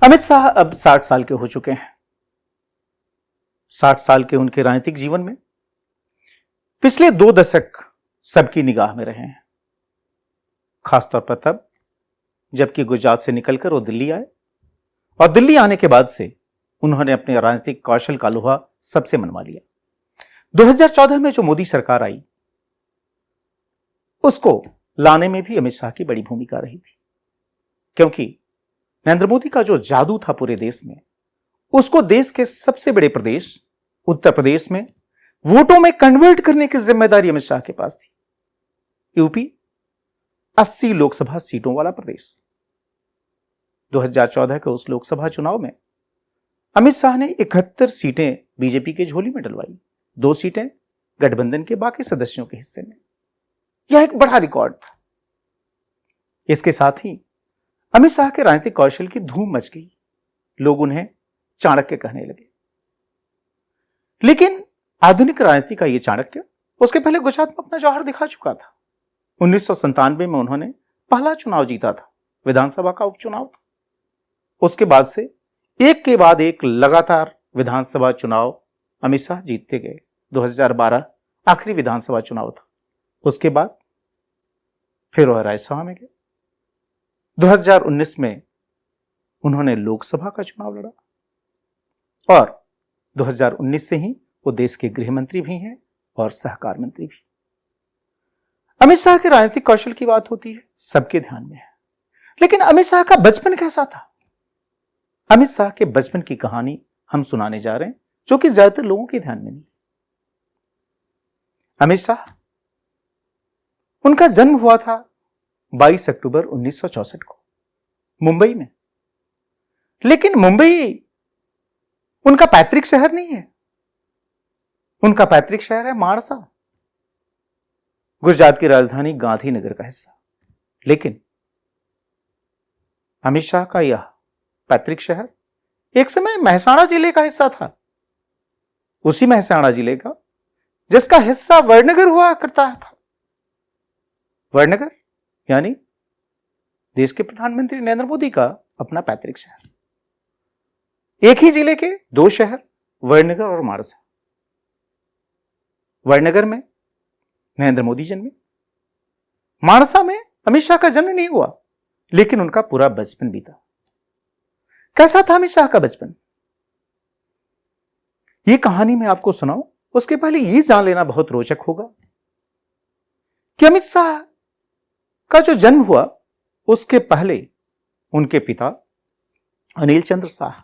अमित शाह अब 60 साल के हो चुके हैं। 60 साल के उनके राजनीतिक जीवन में पिछले 2 दशक सबकी निगाह में रहे हैं, खासतौर पर तब जबकि गुजरात से निकलकर वो दिल्ली आए और दिल्ली आने के बाद से उन्होंने अपने राजनीतिक कौशल का लोहा सबसे मनवा लिया। 2014 में जो मोदी सरकार आई उसको लाने में भी अमित शाह की बड़ी भूमिका रही थी, क्योंकि नरेंद्र मोदी का जो जादू था पूरे देश में, उसको देश के सबसे बड़े प्रदेश उत्तर प्रदेश में वोटों में कन्वर्ट करने की जिम्मेदारी अमित शाह के पास थी। यूपी 80 लोकसभा सीटों वाला प्रदेश। 2014 के उस लोकसभा चुनाव में अमित शाह ने 71 सीटें बीजेपी के झोली में डलवाई, 2 सीटें गठबंधन के बाकी सदस्यों के हिस्से में। यह एक बड़ा रिकॉर्ड था। इसके साथ ही अमित शाह के राजनीतिक कौशल की धूम मच गई, लोग उन्हें चाणक्य कहने लगे। लेकिन आधुनिक राजनीति का यह चाणक्य उसके पहले गुजरात में अपना जौहर दिखा चुका था। 1997 में उन्होंने पहला चुनाव जीता था, विधानसभा का उपचुनाव था। उसके बाद से एक के बाद एक लगातार विधानसभा चुनाव अमित शाह जीतते गए। 2012 आखिरी विधानसभा चुनाव था, उसके बाद फिर वह राज्यसभा में गए। 2019 में उन्होंने लोकसभा का चुनाव लड़ा और 2019 से ही वो देश के गृह मंत्री भी हैं और सहकार मंत्री भी। अमित शाह के राजनीतिक कौशल की बात होती है, सबके ध्यान में है। लेकिन अमित शाह का बचपन कैसा था? अमित शाह के बचपन की कहानी हम सुनाने जा रहे हैं, जो कि ज्यादातर लोगों के ध्यान में नहीं। अमित शाह, उनका जन्म हुआ था 22 अक्टूबर 1964 को मुंबई में। लेकिन मुंबई उनका पैतृक शहर नहीं है। उनका पैतृक शहर है माणसा, गुजरात की राजधानी गांधीनगर का हिस्सा। लेकिन अमित शाह का यह पैतृक शहर एक समय महसाणा जिले का हिस्सा था, उसी महसाणा जिले का जिसका हिस्सा वडनगर हुआ करता था। वडनगर यानी देश के प्रधानमंत्री नरेंद्र मोदी का अपना पैतृक शहर। एक ही जिले के 2 शहर, वडनगर और माणसा। वडनगर में नरेंद्र मोदी जन्मे, माणसा में अमित शाह का जन्म नहीं हुआ, लेकिन उनका पूरा बचपन बीता। कैसा था अमित शाह का बचपन? यह कहानी मैं आपको सुनाऊं उसके पहले यह जान लेना बहुत रोचक होगा कि अमित शाह का जो जन्म हुआ उसके पहले उनके पिता अनिल चंद्र शाह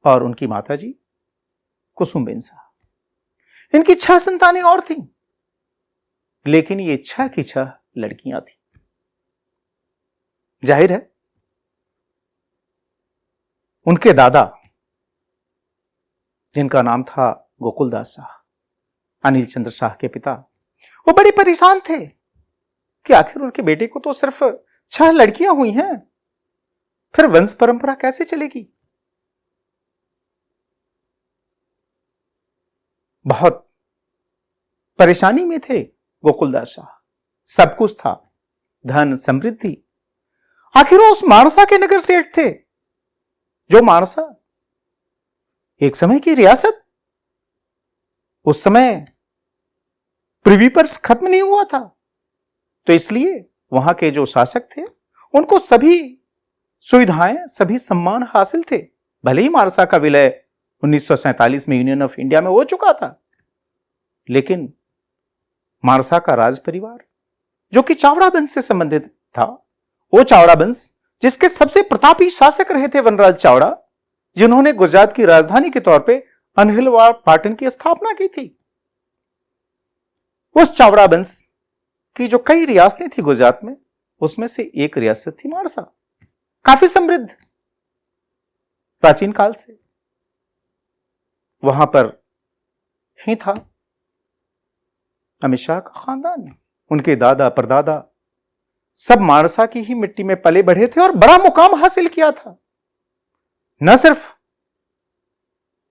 और उनकी माताजी कुसुमबेन शाह, इनकी 6 संतानें और थीं, लेकिन ये 6 की 6 लड़कियां थीं। जाहिर है उनके दादा, जिनका नाम था गोकुलदास शाह, अनिल चंद्र शाह के पिता, वो बड़े परेशान थे कि आखिर उनके बेटे को तो सिर्फ 6 लड़कियां हुई हैं, फिर वंश परंपरा कैसे चलेगी? बहुत परेशानी में थे गोकुलदास शाह। सब कुछ था, धन, समृद्धि। आखिर वो उस माणसा के नगर सेठ थे, जो माणसा एक समय की रियासत, उस समय प्रिवी पर्स खत्म नहीं हुआ था, तो इसलिए वहां के जो शासक थे उनको सभी सुविधाएं, सभी सम्मान हासिल थे। भले ही माणसा का विलय 1947 में यूनियन ऑफ इंडिया में हो चुका था, लेकिन माणसा का राज परिवार, जो कि चावड़ा वंश से संबंधित था, वो चावड़ा वंश जिसके सबसे प्रतापी शासक रहे थे वनराज चावड़ा, जिन्होंने गुजरात की राजधानी के तौर पे अनहिलवाड़ पाटन की स्थापना की थी। उस चावड़ा वंश की जो कई रियासतें थी गुजरात में, उसमें से एक रियासत थी माणसा, काफी समृद्ध प्राचीन काल से। वहां पर ही था अमित शाह का खानदान। उनके दादा परदादा सब माणसा की ही मिट्टी में पले बढ़े थे और बड़ा मुकाम हासिल किया था। न सिर्फ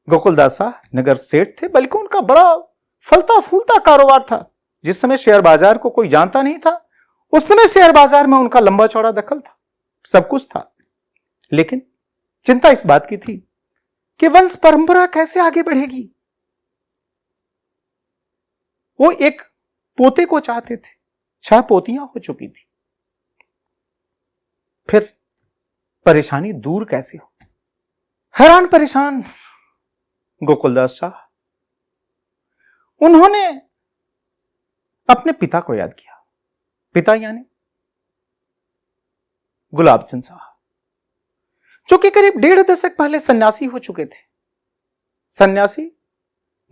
गोकुलदास शाह नगर सेठ थे, बल्कि उनका बड़ा फलता फूलता कारोबार था। जिस समय शेयर बाजार को कोई जानता नहीं था, उस समय शेयर बाजार में उनका लंबा चौड़ा दखल था, सब कुछ था। लेकिन चिंता इस बात की थी कि वंश परंपरा कैसे आगे बढ़ेगी। वो एक पोते को चाहते थे, 6 पोतियां हो चुकी थी, फिर परेशानी दूर कैसे हो। हैरान परेशान गोकुलदास शाह, उन्होंने अपने पिता को याद किया। पिता यानी गुलाबचंद शाह, जो कि करीब 1.5 दशक पहले सन्यासी हो चुके थे। सन्यासी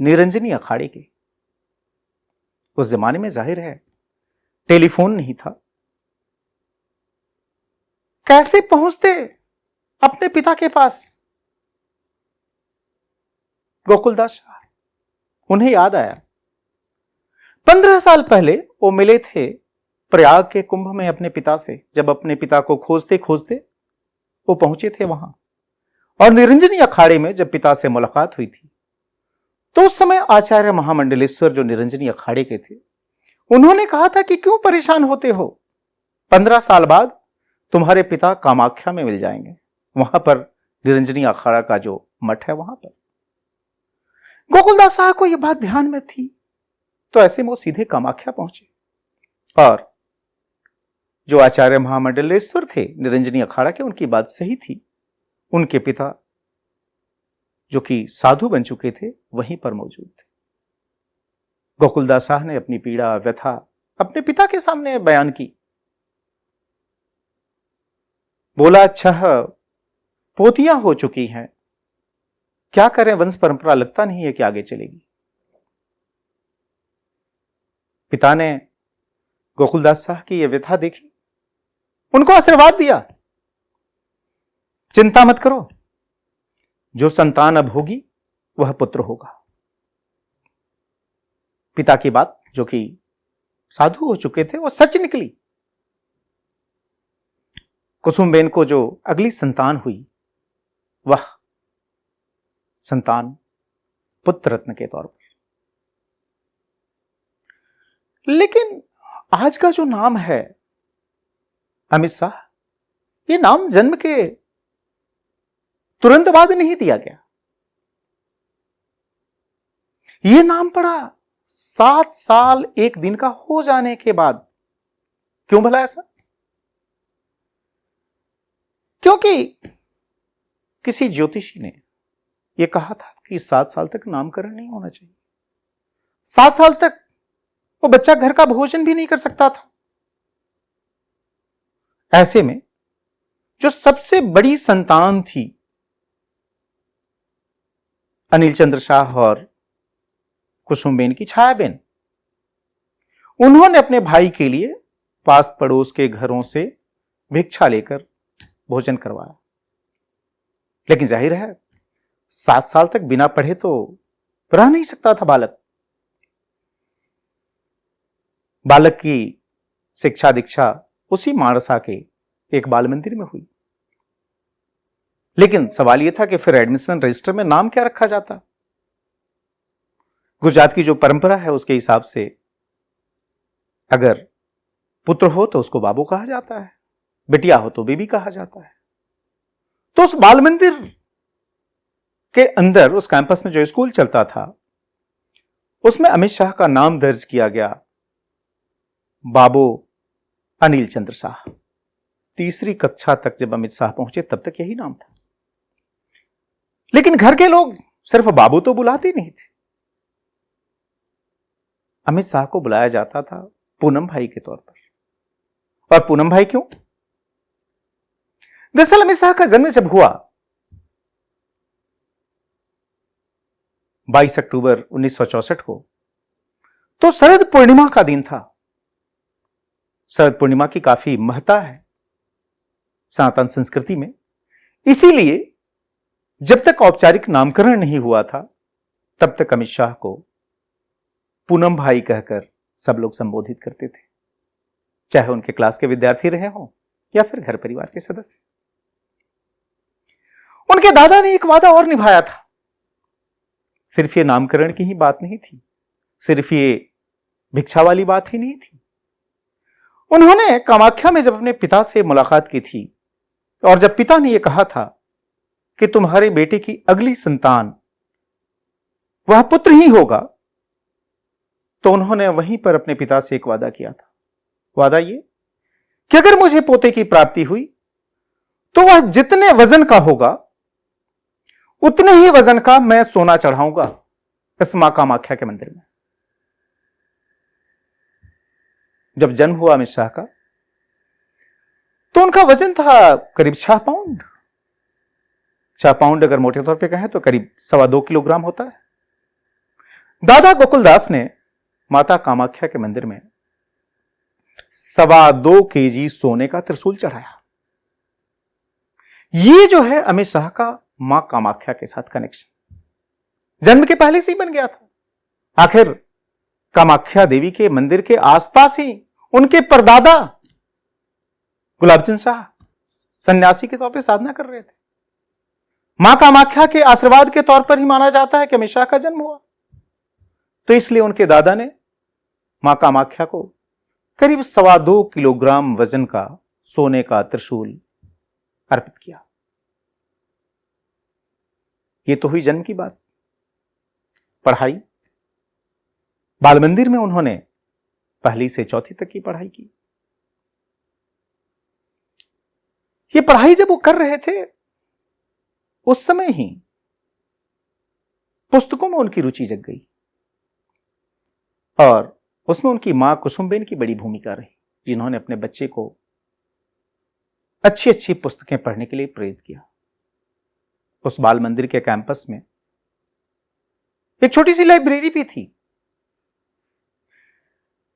निरंजनी अखाड़े के। उस जमाने में जाहिर है टेलीफोन नहीं था। कैसे पहुंचते अपने पिता के पास गोकुलदास शाह? उन्हें याद आया 15 साल पहले वो मिले थे प्रयाग के कुंभ में अपने पिता से। जब अपने पिता को खोजते खोजते वो पहुंचे थे वहां, और निरंजनी अखाड़े में जब पिता से मुलाकात हुई थी, तो उस समय आचार्य महामंडलेश्वर जो निरंजनी अखाड़े के थे, उन्होंने कहा था कि क्यों परेशान होते हो, 15 साल बाद तुम्हारे पिता कामाख्या में मिल जाएंगे, वहां पर निरंजनी अखाड़ा का जो मठ है वहां पर। गोकुलदास शाह को यह बात ध्यान में थी, तो ऐसे में वो सीधे कामाख्या पहुंचे। और जो आचार्य महामंडलेश्वर थे निरंजनी अखाड़ा के, उनकी बात सही थी। उनके पिता जो कि साधु बन चुके थे वहीं पर मौजूद थे। गोकुलदास शाह ने अपनी पीड़ा व्यथा अपने पिता के सामने बयान की। बोला, 6 पोतियां हो चुकी हैं, क्या करें, वंश परंपरा लगता नहीं है कि आगे चलेगी। पिता ने गोकुलदास शाह की यह व्यथा देखी, उनको आशीर्वाद दिया, चिंता मत करो, जो संतान अब होगी वह पुत्र होगा। पिता की बात जो कि साधु हो चुके थे वो सच निकली। कुसुमबेन को जो अगली संतान हुई, वह संतान पुत्र रत्न के तौर पर। लेकिन आज का जो नाम है अमित शाह, यह नाम जन्म के तुरंत बाद नहीं दिया गया। यह नाम पड़ा 7 साल 1 दिन का हो जाने के बाद। क्यों भला ऐसा? क्योंकि किसी ज्योतिषी ने यह कहा था कि 7 साल तक नामकरण नहीं होना चाहिए। 7 साल तक वो बच्चा घर का भोजन भी नहीं कर सकता था। ऐसे में जो सबसे बड़ी संतान थी अनिल चंद्र शाह और कुसुमबेन की छायाबेन, उन्होंने अपने भाई के लिए पास पड़ोस के घरों से भिक्षा लेकर भोजन करवाया। लेकिन जाहिर है 7 साल तक बिना पढ़े तो रह नहीं सकता था बालक। बालक की शिक्षा दीक्षा उसी मानसा के एक बाल मंदिर में हुई। लेकिन सवाल यह था कि फिर एडमिशन रजिस्टर में नाम क्या रखा जाता। गुजरात की जो परंपरा है उसके हिसाब से अगर पुत्र हो तो उसको बाबू कहा जाता है, बिटिया हो तो बेबी कहा जाता है। तो उस बाल मंदिर के अंदर उस कैंपस में जो स्कूल चलता था, उसमें अमित शाह का नाम दर्ज किया गया, बाबू अनिल चंद्र शाह। 3री कक्षा तक जब अमित शाह पहुंचे तब तक यही नाम था। लेकिन घर के लोग सिर्फ बाबू तो बुलाते नहीं थे, अमित शाह को बुलाया जाता था पूनम भाई के तौर पर। और पूनम भाई क्यों? दरअसल अमित शाह का जन्म जब हुआ 22 अक्टूबर 1964 को, तो शरद पूर्णिमा का दिन था। शरद पूर्णिमा की काफी महत्ता है सनातन संस्कृति में। इसीलिए जब तक औपचारिक नामकरण नहीं हुआ था तब तक अमित शाह को पूनम भाई कहकर सब लोग संबोधित करते थे, चाहे उनके क्लास के विद्यार्थी रहे हों या फिर घर परिवार के सदस्य। उनके दादा ने एक वादा और निभाया था। सिर्फ ये नामकरण की ही बात नहीं थी, सिर्फ ये भिक्षा वाली बात ही नहीं थी। उन्होंने कामाख्या में जब अपने पिता से मुलाकात की थी और जब पिता ने यह कहा था कि तुम्हारे बेटे की अगली संतान वह पुत्र ही होगा, तो उन्होंने वहीं पर अपने पिता से एक वादा किया था। वादा ये कि अगर मुझे पोते की प्राप्ति हुई तो वह जितने वजन का होगा उतने ही वजन का मैं सोना चढ़ाऊंगा इस मां कामाख्या के मंदिर में। जब जन्म हुआ अमित शाह का तो उनका वजन था करीब 6 पाउंड। 6 पाउंड अगर मोटे तौर पे कहें तो करीब 2.25 किलोग्राम होता है। दादा गोकुलदास ने माता कामाख्या के मंदिर में 2.25 केजी सोने का त्रिशूल चढ़ाया। ये जो है अमित शाह का मां कामाख्या के साथ कनेक्शन जन्म के पहले से ही बन गया था। आखिर कामाख्या देवी के मंदिर के आसपास ही उनके परदादा गुलाबचंद शाह सन्यासी के तौर पर साधना कर रहे थे। मां कामाख्या के आशीर्वाद के तौर पर ही माना जाता है कि अमित शाह का जन्म हुआ। तो इसलिए उनके दादा ने मां कामाख्या को करीब 2.25 किलोग्राम वजन का सोने का त्रिशूल अर्पित किया। यह तो हुई जन्म की बात। पढ़ाई, बाल मंदिर में उन्होंने 1 से 4 तक की पढ़ाई की। ये पढ़ाई जब वो कर रहे थे उस समय ही पुस्तकों में उनकी रुचि जग गई और उसमें उनकी मां कुसुमबेन की बड़ी भूमिका रही, जिन्होंने अपने बच्चे को अच्छी अच्छी पुस्तकें पढ़ने के लिए प्रेरित किया। उस बाल मंदिर के कैंपस में एक छोटी सी लाइब्रेरी भी थी,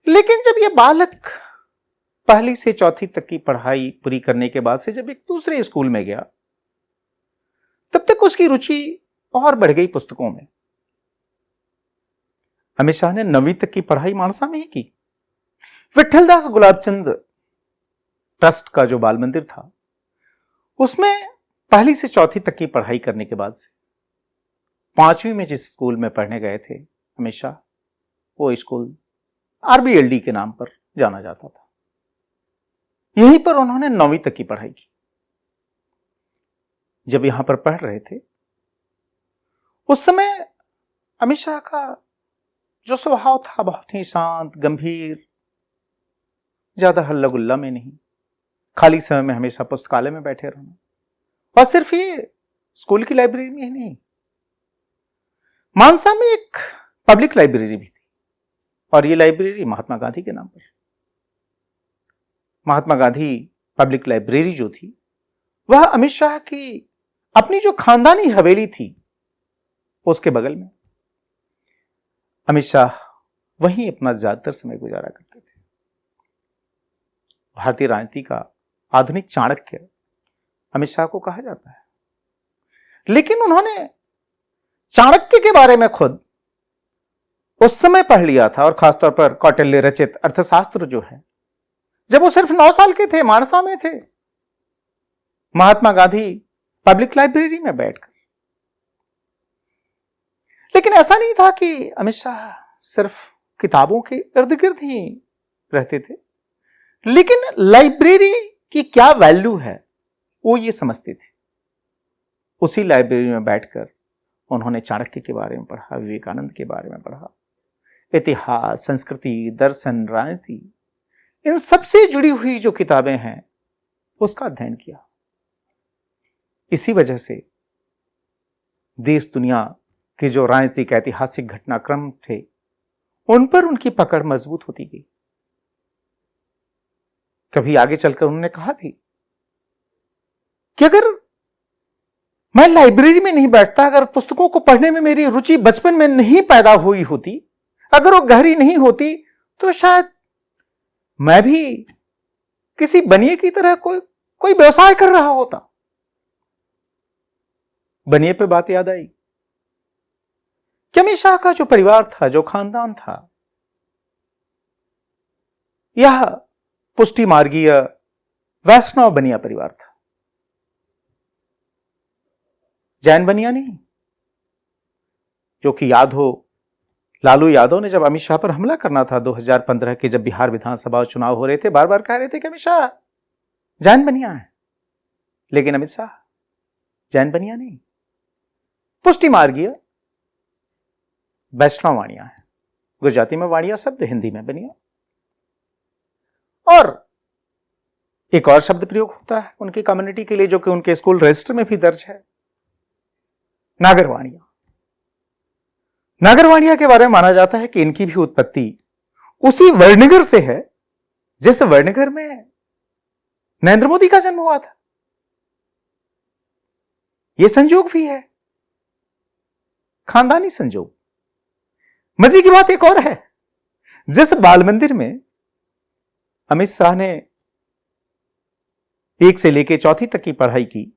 लेकिन जब यह बालक 1 से 4 तक की पढ़ाई पूरी करने के बाद से जब एक दूसरे स्कूल में गया, तब तक उसकी रुचि और बढ़ गई पुस्तकों में। अमित शाह ने 9वीं तक की पढ़ाई मानसा में ही की। विठलदास गुलाबचंद ट्रस्ट का जो बाल मंदिर था उसमें 1 से 4 तक की पढ़ाई करने के बाद से 5वीं में जिस स्कूल में पढ़ने गए थे अमित शाह, वो स्कूल आरबीएलडी के नाम पर जाना जाता था। यहीं पर उन्होंने 9वीं तक की पढ़ाई की। जब यहां पर पढ़ रहे थे उस समय अमित शाह का जो स्वभाव था बहुत ही शांत, गंभीर, ज्यादा हल्ला गुल्ला में नहीं, खाली समय में हमेशा पुस्तकालय में बैठे रहना। और सिर्फ ये स्कूल की लाइब्रेरी में ही नहीं, मानसा में एक पब्लिक लाइब्रेरी भी थी और ये लाइब्रेरी महात्मा गांधी के नाम पर। महात्मा गांधी पब्लिक लाइब्रेरी जो थी वह अमित शाह की अपनी जो खानदानी हवेली थी उसके बगल में। अमित शाह वहीं अपना ज्यादातर समय गुजारा करते थे। भारतीय राजनीति का आधुनिक चाणक्य अमित शाह को कहा जाता है, लेकिन उन्होंने चाणक्य के बारे में खुद उस समय पढ़ लिया था, और खासतौर पर कौटिल्य रचित अर्थशास्त्र जो है, जब वो सिर्फ 9 साल के थे, मानसा में थे, महात्मा गांधी पब्लिक लाइब्रेरी में बैठकर। लेकिन ऐसा नहीं था कि अमित शाह सिर्फ किताबों के इर्द गिर्द ही रहते थे, लेकिन लाइब्रेरी की क्या वैल्यू है वो ये समझते थे। उसी लाइब्रेरी में बैठकर उन्होंने चाणक्य के बारे में पढ़ा, विवेकानंद के बारे में पढ़ा, इतिहास, संस्कृति, दर्शन, राजनीति, इन सबसे जुड़ी हुई जो किताबें हैं उसका अध्ययन किया। इसी वजह से देश दुनिया के जो राजनीतिक ऐतिहासिक घटनाक्रम थे उन पर उनकी पकड़ मजबूत होती गई। कभी आगे चलकर उन्होंने कहा भी कि अगर मैं लाइब्रेरी में नहीं बैठता, अगर पुस्तकों को पढ़ने में मेरी रुचि बचपन में नहीं पैदा हुई होती, अगर वो गहरी नहीं होती, तो शायद मैं भी किसी बनिए की तरह कोई व्यवसाय कर रहा होता। बनिए पे बात याद आई कि अमित शाह का जो परिवार था, जो खानदान था, यह पुष्टि मार्गीय वैष्णव बनिया परिवार था, जैन बनिया नहीं। जो कि याद हो, लालू यादव ने जब अमित शाह पर हमला करना था 2015 के, जब बिहार विधानसभा चुनाव हो रहे थे, बार बार कह रहे थे कि अमित शाह जैन बनिया है। लेकिन अमित शाह जैन बनिया नहीं, पुष्टि मार्गीय वैष्णव वाणिया है। गुजराती में वाणिया शब्द, हिंदी में बनिया। और एक और शब्द प्रयोग होता है उनकी कम्युनिटी के लिए जो कि उनके स्कूल रजिस्टर में भी दर्ज है, नागरवाणिया। नागरवाणिया के बारे में माना जाता है कि इनकी भी उत्पत्ति उसी वर्णनगर से है जिस वर्णनगर में नरेंद्र मोदी का जन्म हुआ था। यह संयोग भी है, खानदानी संयोग। मजे की बात एक और है, जिस बाल मंदिर में अमित शाह ने 1 से लेकर 4वीं तक की पढ़ाई की,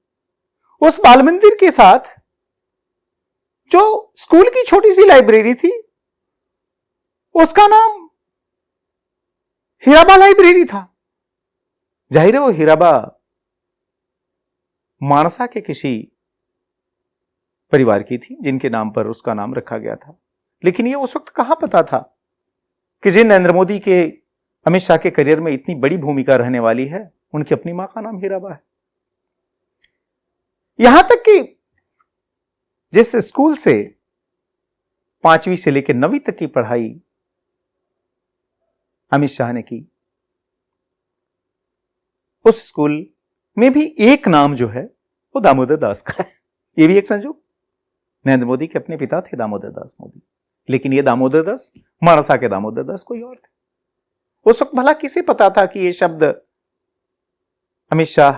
उस बाल मंदिर के साथ जो स्कूल की छोटी सी लाइब्रेरी थी उसका नाम हीराबा लाइब्रेरी था। जाहिर है वो हीराबा मानसा के किसी परिवार की थी जिनके नाम पर उसका नाम रखा गया था। लेकिन ये उस वक्त कहां पता था कि जिन नरेंद्र मोदी के अमित शाह के करियर में इतनी बड़ी भूमिका रहने वाली है, उनकी अपनी मां का नाम हीराबा है। यहां तक कि जिस स्कूल से 5वीं से लेकर 9वीं तक की पढ़ाई अमित शाह ने की, उस स्कूल में भी एक नाम जो है वो दामोदर दास का है। यह भी एक संयोग, नरेंद्र मोदी के अपने पिता थे दामोदर दास मोदी, लेकिन ये दामोदर दास मानसा के दामोदर दास कोई और थे। उस वक्त भला किसे पता था कि ये शब्द अमित शाह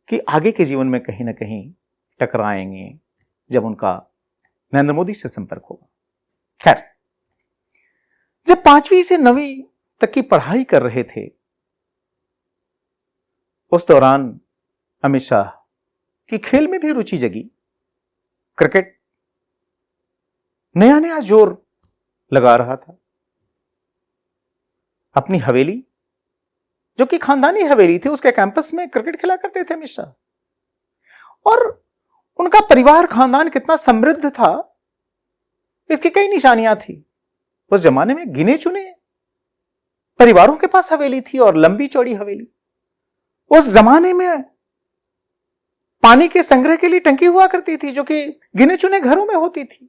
की आगे के जीवन में कहीं ना कहीं टकराएंगे जब उनका नरेंद्र मोदी से संपर्क होगा। खैर, जब 5वीं से 9वीं तक की पढ़ाई कर रहे थे, उस दौरान अमित शाह की खेल में भी रुचि जगी। क्रिकेट नया नया जोर लगा रहा था। अपनी हवेली, जो कि खानदानी हवेली थी, उसके कैंपस में क्रिकेट खेला करते थे अमित शाह। और उनका परिवार, खानदान कितना समृद्ध था, इसकी कई निशानियां थी। उस जमाने में गिने चुने परिवारों के पास हवेली थी और लंबी चौड़ी हवेली। उस जमाने में पानी के संग्रह के लिए टंकी हुआ करती थी जो कि गिने चुने घरों में होती थी।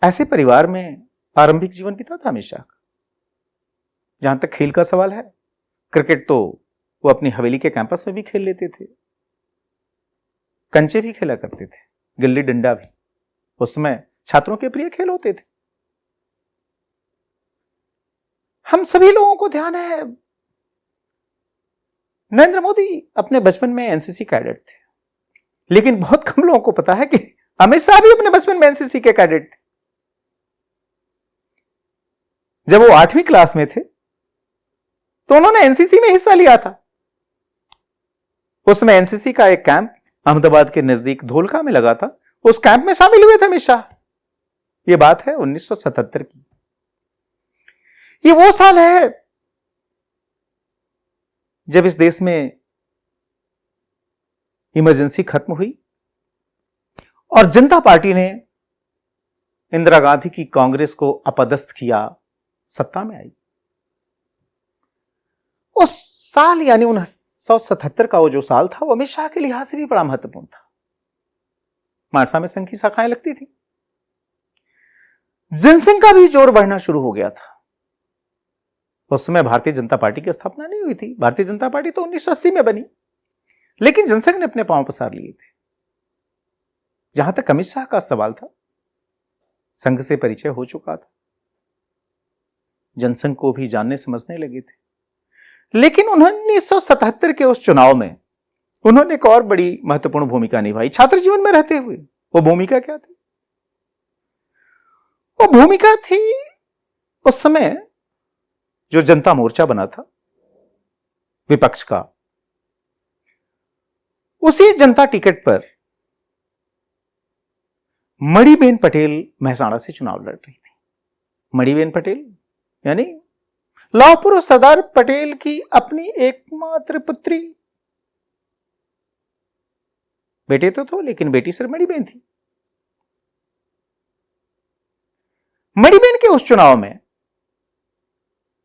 ऐसे परिवार में आरंभिक जीवन बीता था अमित शाह का। जहां तक खेल का सवाल है, क्रिकेट तो वो अपनी हवेली के कैंपस में भी खेल लेते थे, कंचे भी खेला करते थे, गिल्ली डंडा भी उसमें छात्रों के प्रिय खेल होते थे। हम सभी लोगों को ध्यान है, नरेंद्र मोदी अपने बचपन में एनसीसी कैडेट थे, लेकिन बहुत कम लोगों को पता है कि अमित शाह भी अपने बचपन में एनसीसी के कैडेट थे। जब वो 8वीं क्लास में थे तो उन्होंने एनसीसी में हिस्सा लिया था। उसमें एनसीसी का एक कैंप अहमदाबाद के नजदीक धोलका में लगा था। उस कैंप में शामिल हुए थे अमित शाह। यह बात है 1977 की। ये वो साल है जब इस देश में इमरजेंसी खत्म हुई और जनता पार्टी ने इंदिरा गांधी की कांग्रेस को अपदस्थ किया, सत्ता में आई। उस साल यानी 1977 का वो जो साल था, वो अमित शाह के लिहाज से भी बड़ा महत्वपूर्ण था। मानसा में संघ की शाखाएं लगती थी, जनसंघ का भी जोर बढ़ना शुरू हो गया था। उस समय भारतीय जनता पार्टी की स्थापना नहीं हुई थी। भारतीय जनता पार्टी तो 1980 में बनी, लेकिन जनसंघ ने अपने पांव पसार लिए थे। जहां तक अमित शाह का सवाल था, संघ से परिचय हो चुका था, जनसंघ को भी जानने समझने लगे थे। लेकिन 1977 के उस चुनाव में उन्होंने एक और बड़ी महत्वपूर्ण भूमिका निभाई छात्र जीवन में रहते हुए। वो भूमिका क्या थी? वो भूमिका थी उस समय जो जनता मोर्चा बना था विपक्ष का, उसी जनता टिकट पर मणिबेन पटेल मेहसाणा से चुनाव लड़ रही थी। मणिबेन पटेल यानी लौह पुरुष सरदार पटेल की अपनी एकमात्र पुत्री। बेटे तो थे, लेकिन बेटी सिर्फ मणिबेन थी। मणिबेन के उस चुनाव में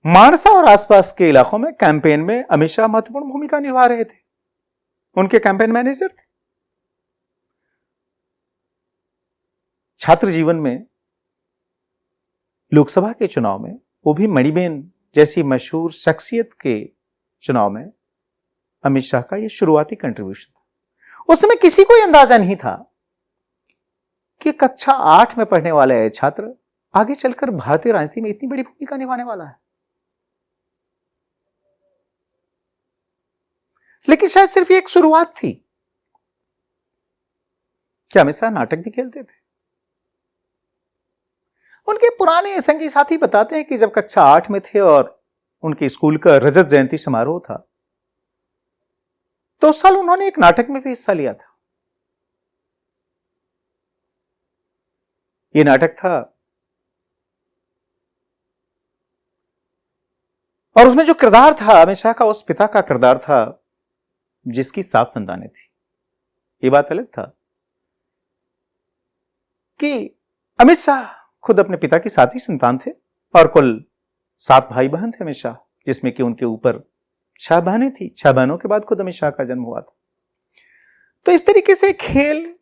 मानसा और आसपास के इलाकों में कैंपेन में अमित शाह महत्वपूर्ण भूमिका निभा रहे थे, उनके कैंपेन मैनेजर थे। छात्र जीवन में लोकसभा के चुनाव में, वो भी मणिबेन जैसी मशहूर शख्सियत के चुनाव में, अमित शाह का यह शुरुआती कंट्रीब्यूशन था। उस समय किसी को अंदाजा नहीं था कि कक्षा 8 में पढ़ने वाला छात्र आगे चलकर भारतीय राजनीति में इतनी बड़ी भूमिका निभाने वाला है। लेकिन शायद सिर्फ ये एक शुरुआत थी। क्या अमित शाह नाटक भी खेलते थे? उनके पुराने संगी साथी बताते हैं कि जब कक्षा 8 में थे और उनके स्कूल का रजत जयंती समारोह था, तो उस साल उन्होंने एक नाटक में भी हिस्सा लिया था। यह नाटक था और उसमें जो किरदार था अमित शाह का, उस पिता का किरदार था जिसकी 7 संतानें थी। ये बात अलग था कि अमित शाह खुद अपने पिता की 7वीं संतान थे और कुल 7 भाई बहन थे अमित शाह, जिसमें कि उनके ऊपर 6 बहनें थी। 6 बहनों के बाद खुद अमित शाह का जन्म हुआ था। तो इस तरीके से खेल,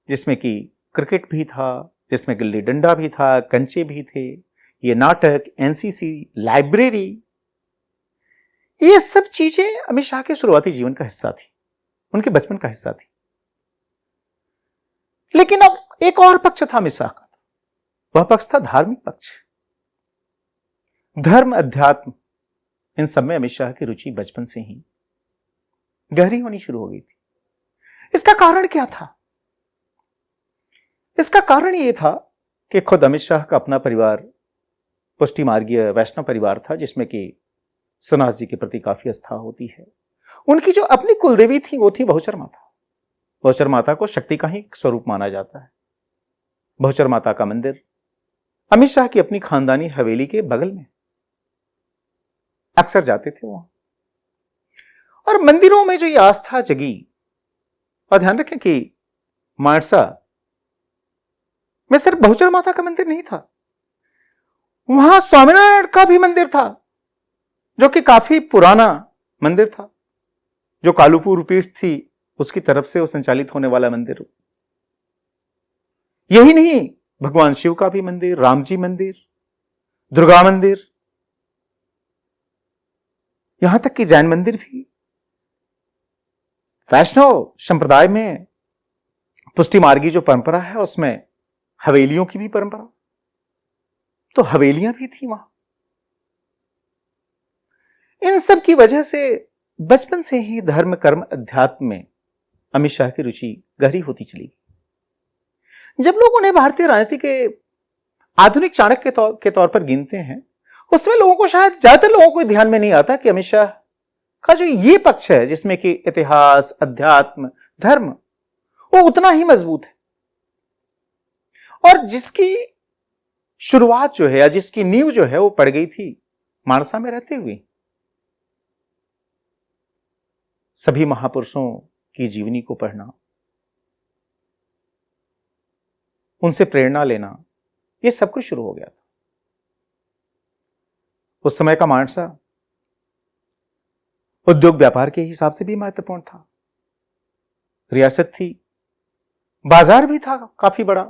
जिसमें कि क्रिकेट भी था, जिसमें गिल्ली डंडा भी था, कंचे भी थे, ये नाटक, एनसीसी, लाइब्रेरी, ये सब चीजें अमित शाह के शुरुआती जीवन का हिस्सा थी, उनके बचपन का हिस्सा थी। लेकिन अब एक और पक्ष था अमित शाह का, वह पक्ष था धार्मिक पक्ष। धर्म, अध्यात्म, इन सब में अमित शाह की रुचि बचपन से ही गहरी होनी शुरू हो गई थी। इसका कारण क्या था? इसका कारण यह था कि खुद अमित शाह का अपना परिवार पुष्टि मार्गीय वैष्णव परिवार था, जिसमें कि सनातन जी के प्रति काफी आस्था होती है। उनकी जो अपनी कुलदेवी थी वो थी बहुचर माता। बहुचर माता को शक्ति का ही स्वरूप माना जाता है। बहुचर माता का मंदिर अमित शाह की अपनी खानदानी हवेली के बगल में, अक्सर जाते थे वहां। और मंदिरों में जो ये आस्था जगी, और ध्यान रखें कि मानसा में सिर्फ बहुचर माता का मंदिर नहीं था, वहां स्वामीनारायण का भी मंदिर था, जो कि काफी पुराना मंदिर था, जो कालूपुर पीठ थी उसकी तरफ से वो संचालित होने वाला मंदिर। यही नहीं, भगवान शिव का भी मंदिर, राम जी मंदिर, दुर्गा मंदिर, यहां तक कि जैन मंदिर भी। वैष्णव संप्रदाय में पुष्टि मार्गी जो परंपरा है उसमें हवेलियों की भी परंपरा, तो हवेलियां भी थी वहां। इन सब की वजह से बचपन से ही धर्म, कर्म, अध्यात्म में अमित शाह की रुचि गहरी होती चली। जब लोग उन्हें भारतीय राजनीति के आधुनिक चाणक्य के तौर पर गिनते हैं, उसमें लोगों को, शायद ज्यादातर लोगों को ध्यान में नहीं आता कि अमित शाह का जो ये पक्ष है, जिसमें कि इतिहास, अध्यात्म, धर्म, वो उतना ही मजबूत है, और जिसकी शुरुआत जो है या जिसकी नींव जो है वो पड़ गई थी मानसा में रहते हुए। सभी महापुरुषों की जीवनी को पढ़ना, उनसे प्रेरणा लेना, ये सब कुछ शुरू हो गया था। उस समय का मानसा उद्योग व्यापार के हिसाब से भी महत्वपूर्ण था। रियासत थी, बाजार भी था काफी बड़ा,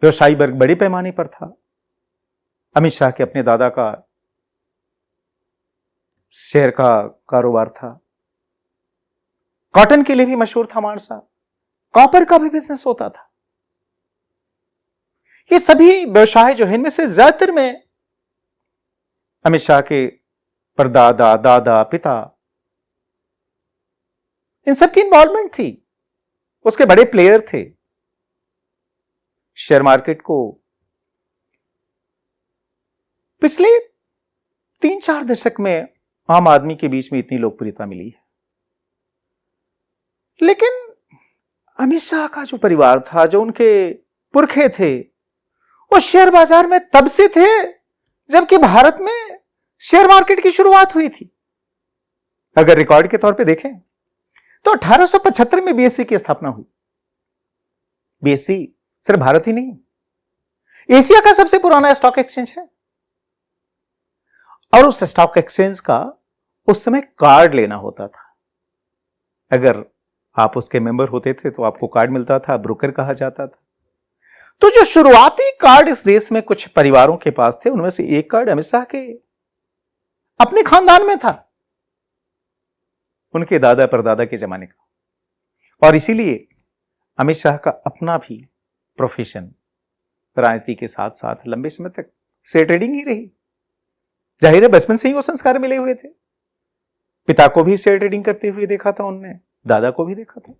व्यवसायी वर्ग बड़े पैमाने पर था। अमित शाह के अपने दादा का शेयर का कारोबार था। कॉटन के लिए भी मशहूर था मानसा, कॉपर का भी बिजनेस होता था। ये सभी व्यवसाय जो है, इनमें से ज्यादातर में अमित शाह के परदादा, दादा, पिता, इन सबकी इन्वॉल्वमेंट थी। उसके बड़े प्लेयर थे। शेयर मार्केट को पिछले 3-4 दशक में आम आदमी के बीच में इतनी लोकप्रियता मिली है। लेकिन अमित शाह का जो परिवार था, जो उनके पुरखे थे, वो शेयर बाजार में तब से थे जबकि भारत में शेयर मार्केट की शुरुआत हुई थी। अगर रिकॉर्ड के तौर पे देखें तो 1875 में बीएसई की स्थापना हुई। बीएसई सिर्फ भारत ही नहीं, एशिया का सबसे पुराना स्टॉक एक्सचेंज है और उस स्टॉक एक्सचेंज का उस समय कार्ड लेना होता था। अगर आप उसके मेंबर होते थे तो आपको कार्ड मिलता था, ब्रोकर कहा जाता था। तो जो शुरुआती कार्ड इस देश में कुछ परिवारों के पास थे, उनमें से एक कार्ड अमित शाह के अपने खानदान में था, उनके दादा परदादा के जमाने का। और इसीलिए अमित शाह का अपना भी प्रोफेशन राजनीति के साथ साथ लंबे समय तक शेयर ट्रेडिंग ही रही। जाहिर है बचपन से ही वो संस्कार मिले हुए थे। पिता को भी शेयर ट्रेडिंग करते हुए देखा था उनने, दादा को भी देखा था।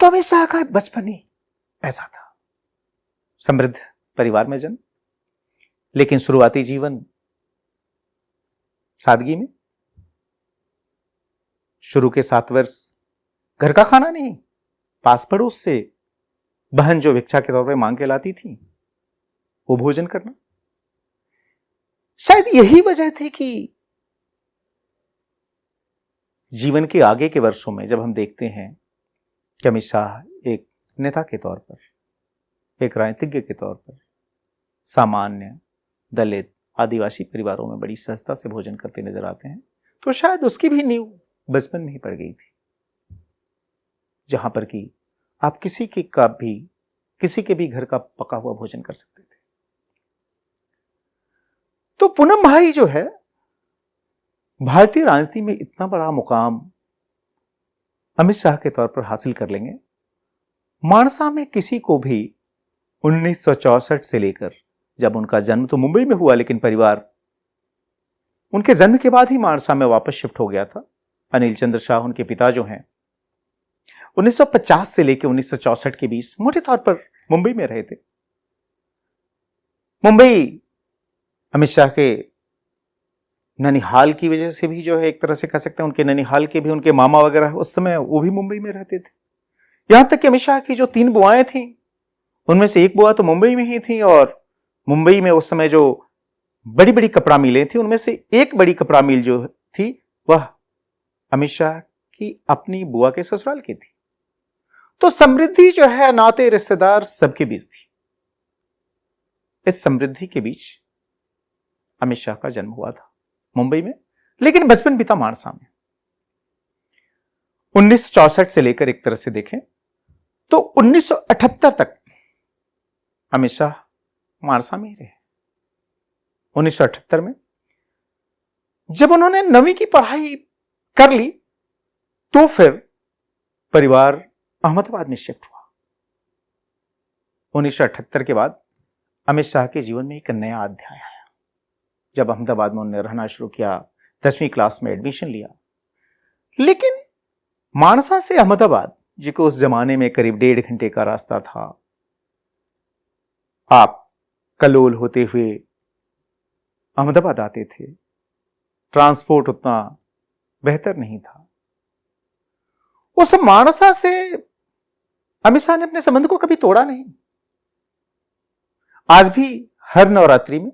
तो अमित शाह का बचपन ही ऐसा था, समृद्ध परिवार में जन्म, लेकिन शुरुआती जीवन सादगी में। शुरू के 7 वर्ष घर का खाना नहीं, पास पड़ोस से बहन जो भिक्षा के तौर पर मांग के लाती थी वो भोजन करना। शायद यही वजह थी कि जीवन के आगे के वर्षों में जब हम देखते हैं कि अमित शाह एक नेता के तौर पर, एक राजनीतिज्ञ के तौर पर सामान्य दलित आदिवासी परिवारों में बड़ी सहजता से भोजन करते नजर आते हैं, तो शायद उसकी भी नींव बचपन में ही पड़ गई थी, जहां पर कि आप किसी के भी घर का पका हुआ भोजन कर सकते थे। तो पूनम भाई जो है भारतीय राजनीति में इतना बड़ा मुकाम अमित शाह के तौर पर हासिल कर लेंगे, मानसा में किसी को भी 1964 से लेकर, जब उनका जन्म तो मुंबई में हुआ लेकिन परिवार उनके जन्म के बाद ही मानसा में वापस शिफ्ट हो गया था। अनिल चंद्र शाह उनके पिता जो हैं 1950 से लेकर 1964 के बीच मोटे तौर पर मुंबई में रहे थे। मुंबई अमित शाह के ननिहाल की वजह से भी जो है एक तरह से कह सकते हैं, उनके ननिहाल के भी उनके मामा वगैरह उस समय वो भी मुंबई में रहते थे। यहां तक कि अमित शाह की जो 3 बुआएं थीं उनमें से एक बुआ तो मुंबई में ही थी, और मुंबई में उस समय जो बड़ी बड़ी कपड़ा मिलें थी उनमें से एक बड़ी कपड़ा मिल जो थी वह अमित शाह की अपनी बुआ के ससुराल की थी। तो समृद्धि जो है नाते रिश्तेदार सबके बीच थी। इस समृद्धि के बीच अमित शाह का जन्म हुआ था मुंबई में, लेकिन बचपन बीता मानसा में। 1964 से लेकर एक तरह से देखें तो 1978 तक अमित शाह मानसा में ही रहे। 1978 में जब उन्होंने 9वीं की पढ़ाई कर ली तो फिर परिवार अहमदाबाद में शिफ्ट हुआ। 1978 के बाद अमित शाह के जीवन में एक नया अध्याय आया जब अहमदाबाद में उन्होंने रहना शुरू किया, 10वीं क्लास में एडमिशन लिया। लेकिन मानसा से अहमदाबाद, जिसको उस जमाने में करीब 1.5 घंटे का रास्ता था, आप कलोल होते हुए अहमदाबाद आते थे, ट्रांसपोर्ट उतना बेहतर नहीं था। उस मानसा से अमित शाह ने अपने संबंध को कभी तोड़ा नहीं। आज भी हर नवरात्रि में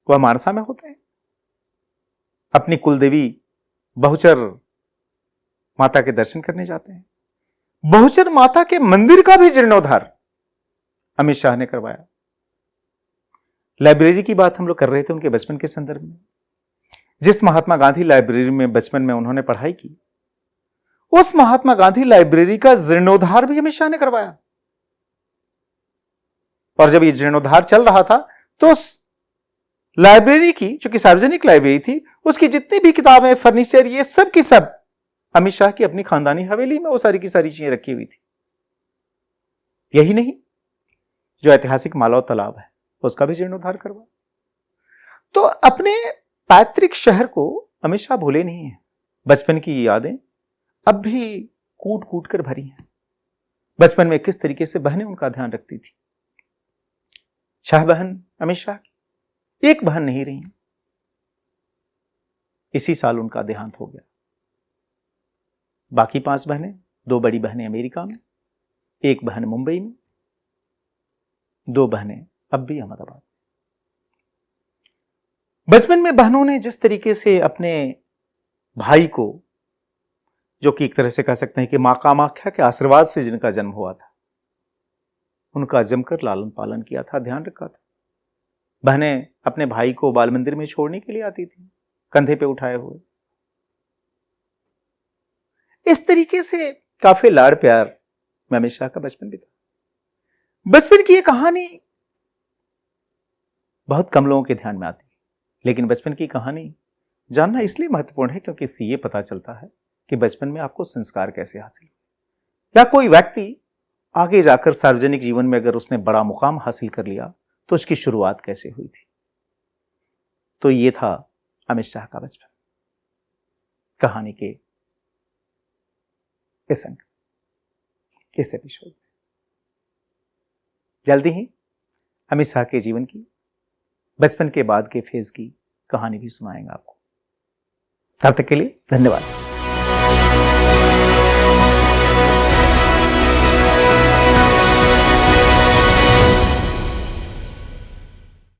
वह मानसा में होते हैं, अपनी कुलदेवी बहुचर माता के दर्शन करने जाते हैं। बहुचर माता के मंदिर का भी जीर्णोद्धार अमित शाह ने करवाया। लाइब्रेरी की बात हम लोग कर रहे थे उनके बचपन के संदर्भ में। जिस महात्मा गांधी लाइब्रेरी में बचपन में उन्होंने पढ़ाई की, उस महात्मा गांधी लाइब्रेरी का जीर्णोद्धार भी अमित शाह ने करवाया। और जब ये जीर्णोद्धार चल रहा था तो उस लाइब्रेरी की, जो कि सार्वजनिक लाइब्रेरी थी, उसकी जितनी भी किताबें, फर्नीचर, ये सब की सब अमित शाह की अपनी खानदानी हवेली में वो सारी की सारी चीजें रखी हुई थी। यही नहीं, जो ऐतिहासिक मालवा तालाब है उसका भी जीर्णोद्धार करवा। तो अपने पैतृक शहर को अमित शाह भूले नहीं है। बचपन की यादें अब भी कूट कूट कर भरी हैं। बचपन में किस तरीके से बहनें उनका ध्यान रखती थी। शाह बहन अमित शाह की एक बहन नहीं रही। इसी साल उनका देहांत हो गया। बाकी 5 बहनें, 2 बड़ी बहनें अमेरिका में, 1 बहन मुंबई में, 2 बहनें अब भी अहमदाबाद। बचपन में बहनों ने जिस तरीके से अपने भाई को, जो कि एक तरह से कह सकते हैं कि मां कामाख्या के आशीर्वाद से जिनका जन्म हुआ था, उनका जमकर लालन पालन किया था, ध्यान रखा था। बहनें अपने भाई को बाल मंदिर में छोड़ने के लिए आती थी, कंधे पे उठाए हुए। इस तरीके से काफी लाड़ प्यार में अमित शाह का बचपन बीता। बचपन की ये कहानी बहुत कम लोगों के ध्यान में आती है, लेकिन बचपन की कहानी जानना इसलिए महत्वपूर्ण है क्योंकि इससे ये पता चलता है कि बचपन में आपको संस्कार कैसे हासिल हुए, या कोई व्यक्ति आगे जाकर सार्वजनिक जीवन में अगर उसने बड़ा मुकाम हासिल कर लिया तो उसकी शुरुआत कैसे हुई थी। तो ये था अमित शाह का बचपन कहानी के इस अंक, इस एपिसोड में। जल्दी ही अमित शाह के जीवन की, बचपन के बाद के फेज की कहानी भी सुनाएंगे आपको। तब तक के लिए धन्यवाद।